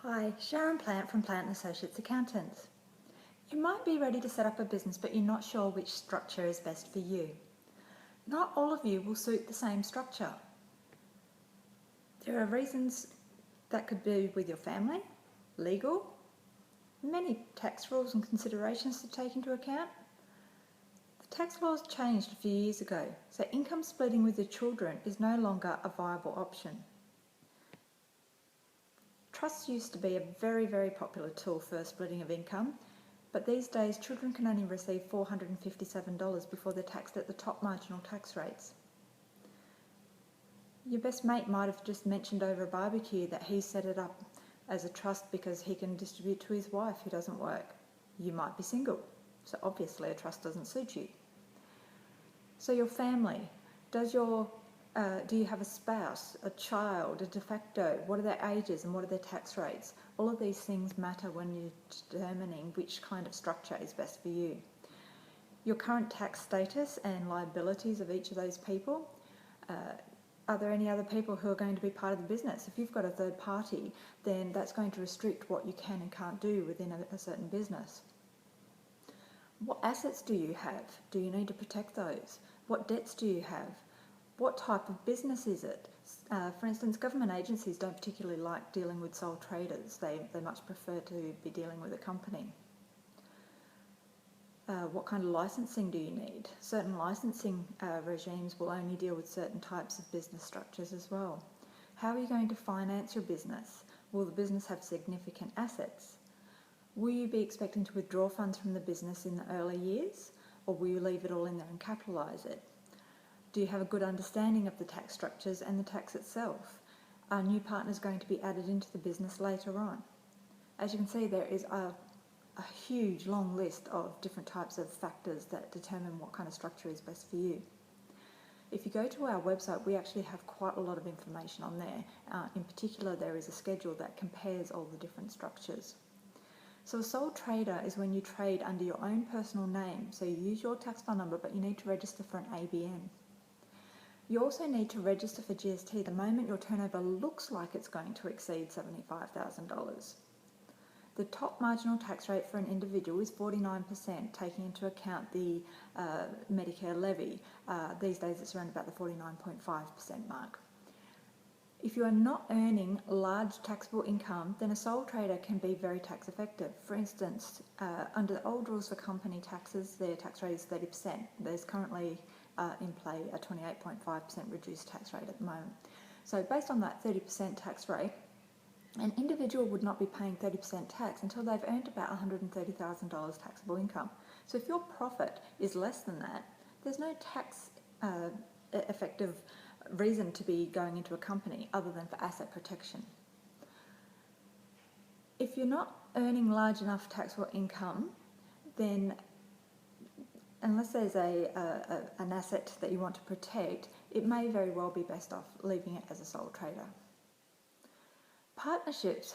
Hi, Sharon Plant from Plant & Associates Accountants. You might be ready to set up a business, but you're not sure which structure is best for you. Not all of you will suit the same structure. There are reasons that could be with your family, legal, many tax rules and considerations to take into account. The tax laws changed a few years ago, so income splitting with your children is no longer a viable option. Trusts used to be a very popular tool for splitting of income, but these days children can only receive $457 before they're taxed at the top marginal tax rates. Your best mate might have just mentioned over a barbecue that he set it up as a trust because he can distribute to his wife who doesn't work. You might be single, so obviously a trust doesn't suit you. So your family, do you have a spouse, a child, a de facto? What are their ages and what are their tax rates? All of these things matter when you're determining which kind of structure is best for you. Your current tax status and liabilities of each of those people. Are there any other people who are going to be part of the business? If you've got a third party, then that's going to restrict what you can and can't do within a certain business. What assets do you have? Do you need to protect those? What debts do you have? What type of business is it? For instance, government agencies don't particularly like dealing with sole traders. They much prefer to be dealing with a company. What kind of licensing do you need? Certain licensing regimes will only deal with certain types of business structures as well. How are you going to finance your business? Will the business have significant assets? Will you be expecting to withdraw funds from the business in the early years, or will you leave it all in there and capitalise it? Do you have a good understanding of the tax structures and the tax itself? Are new partners going to be added into the business later on? As you can see, there is a huge long list of different types of factors that determine what kind of structure is best for you. If you go to our website, we actually have quite a lot of information on there. In particular, there is a schedule that compares all the different structures. So a sole trader is when you trade under your own personal name. So you use your tax file number, but you need to register for an ABN. You also need to register for GST the moment your turnover looks like it's going to exceed $75,000. The top marginal tax rate for an individual is 49%, taking into account the Medicare levy. These days it's around about the 49.5% mark. If you are not earning large taxable income, then a sole trader can be very tax effective. For instance, under the old rules for company taxes, their tax rate is 30%. There's currently in play a 28.5% reduced tax rate at the moment. So based on that 30% tax rate, an individual would not be paying 30% tax until they've earned about $130,000 taxable income. So if your profit is less than that, there's no tax effective reason to be going into a company other than for asset protection. If you're not earning large enough taxable income, then unless there's an asset that you want to protect, it may very well be best off leaving it as a sole trader. Partnerships.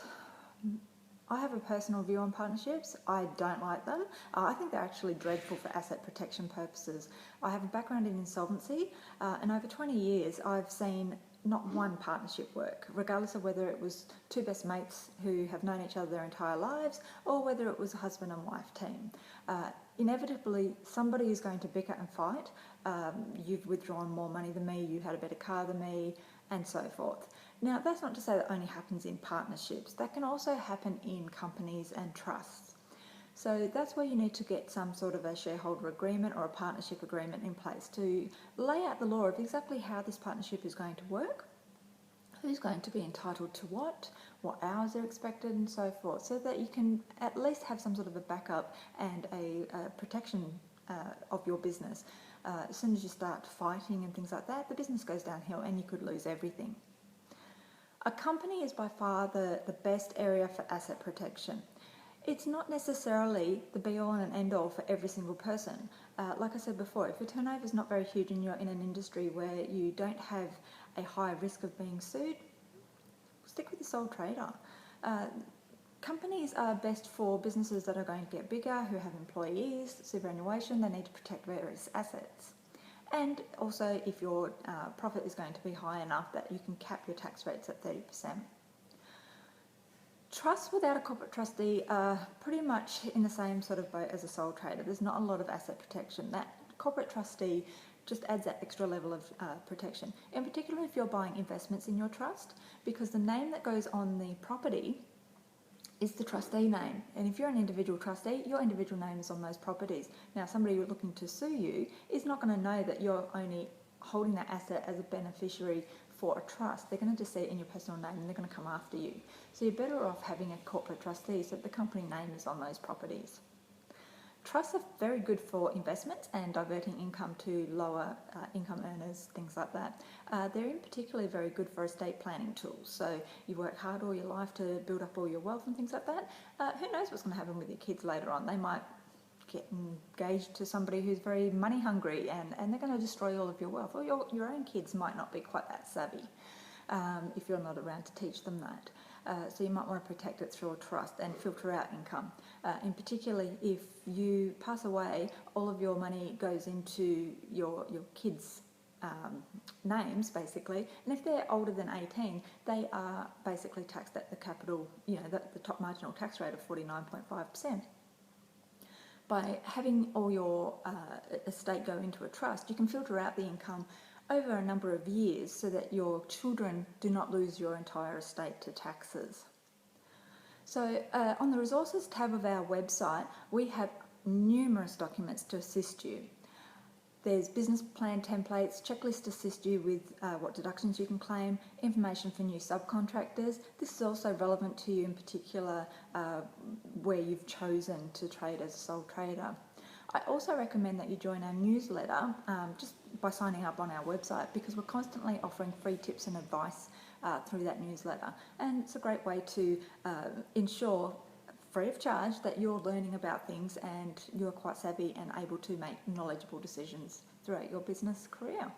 I have a personal view on partnerships. I don't like them. I think they're actually dreadful for asset protection purposes. I have a background in insolvency, and over 20 years I've seen not one partnership work, regardless of whether it was two best mates who have known each other their entire lives or whether it was a husband and wife team. Inevitably, somebody is going to bicker and fight. You've withdrawn more money than me, you had a better car than me, and so forth. Now, that's not to say that only happens in partnerships. That can also happen in companies and trusts. So that's where you need to get some sort of a shareholder agreement or a partnership agreement in place to lay out the law of exactly how this partnership is going to work, who's going to be entitled to what hours are expected, and so forth, so that you can at least have some sort of a backup and a protection of your business. As soon as you start fighting and things like that, the business goes downhill and you could lose everything. A company is by far the best area for asset protection. It's not necessarily the be-all and end-all for every single person. Like I said before, if your turnover is not very huge and you're in an industry where you don't have a high risk of being sued, stick with the sole trader. Companies are best for businesses that are going to get bigger, who have employees, superannuation, they need to protect various assets. And also if your profit is going to be high enough that you can cap your tax rates at 30%. Trusts without a corporate trustee are pretty much in the same sort of boat as a sole trader. There's not a lot of asset protection. That corporate trustee just adds that extra level of protection. In particular, if you're buying investments in your trust, because the name that goes on the property is the trustee name. And if you're an individual trustee, your individual name is on those properties. Now, somebody looking to sue you is not going to know that you're only holding that asset as a beneficiary for a trust. They're going to just see it in your personal name and they're going to come after you. So you're better off having a corporate trustee so that the company name is on those properties. Trusts are very good for investments and diverting income to lower income earners, things like that. They're in particular very good for estate planning tools. So you work hard all your life to build up all your wealth and things like that. Who knows what's going to happen with your kids later on? They might get engaged to somebody who's very money hungry and they're going to destroy all of your wealth. Or your own kids might not be quite that savvy if you're not around to teach them that. So you might want to protect it through a trust and filter out income. In particular, if you pass away, all of your money goes into your kids' names, basically. And if they're older than 18, they are basically taxed at the capital, the top marginal tax rate of 49.5%. By having all your estate go into a trust, you can filter out the income over a number of years so that your children do not lose your entire estate to taxes. So on the resources tab of our website, we have numerous documents to assist you. There's business plan templates, checklists to assist you with what deductions you can claim, information for new subcontractors. This is also relevant to you in particular where you've chosen to trade as a sole trader. I also recommend that you join our newsletter just by signing up on our website, because we're constantly offering free tips and advice through that newsletter. And it's a great way to ensure, free of charge, that you're learning about things and you're quite savvy and able to make knowledgeable decisions throughout your business career.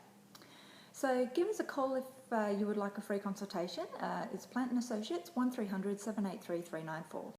So give us a call if you would like a free consultation. It's Plant & Associates, 1300 783 394.